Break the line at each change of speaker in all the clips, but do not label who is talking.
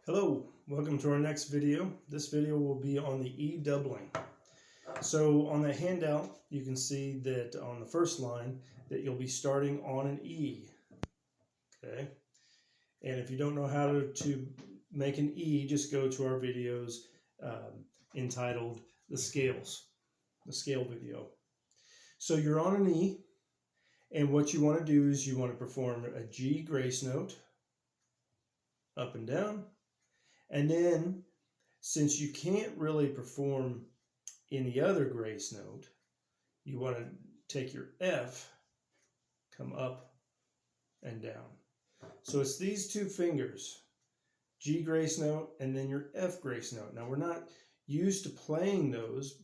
Hello, welcome to our next video. This video will be on the E doubling. So on the handout, you can see that on the first line that you'll be starting on an E. Okay, and if you don't know how to make an E, just go to our videos entitled the scale video. So you're on an E, and what you want to do is you want to perform a G grace note up and down. And then, since you can't really perform any other grace note, you want to take your F, come up and down. So it's these two fingers, G grace note and then your F grace note. Now we're not used to playing those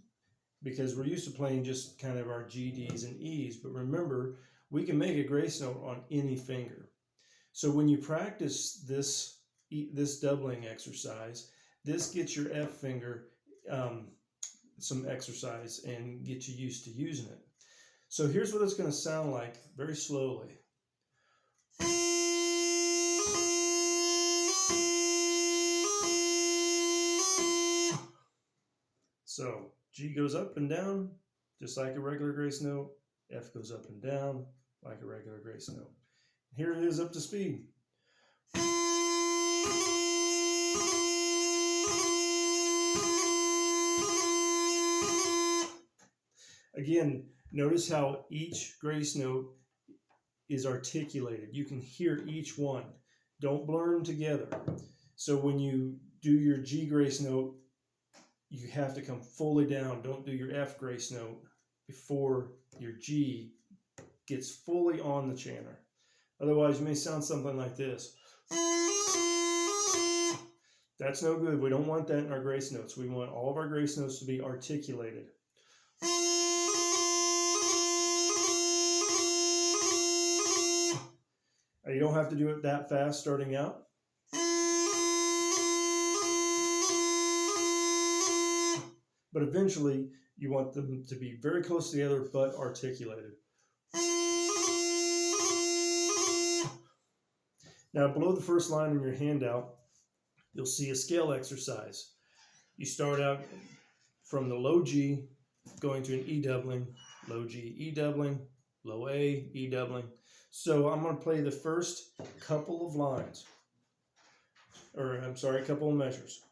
because we're used to playing just kind of our G, Ds, and Es. But remember, we can make a grace note on any finger. So when you practice this doubling exercise, this gets your F finger some exercise and get you used to using it. So here's what it's going to sound like very slowly. So G goes up and down just like a regular grace note. F goes up and down like a regular grace note. Here it is up to speed. Again, notice how each grace note is articulated. You can hear each one. Don't blur them together. So when you do your G grace note, you have to come fully down. Don't do your F grace note before your G gets fully on the chanter. Otherwise, you may sound something like this. That's no good. We don't want that in our grace notes. We want all of our grace notes to be articulated. You don't have to do it that fast starting out. But eventually, you want them to be very close together but articulated. Now, below the first line in your handout, you'll see a scale exercise. You start out from the low G, going to an E doubling, low G, E doubling, low A, E doubling. So I'm going to play the first couple of lines, a couple of measures.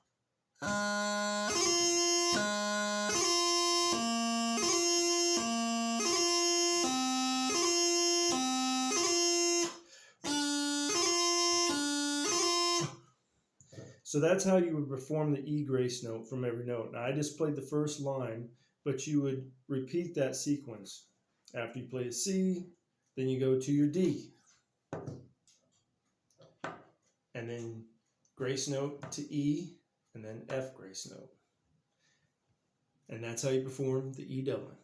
So that's how you would perform the E grace note from every note. Now I just played the first line, but you would repeat that sequence. After you play a C, then you go to your D. And then grace note to E, and then F grace note. And that's how you perform the E doubling.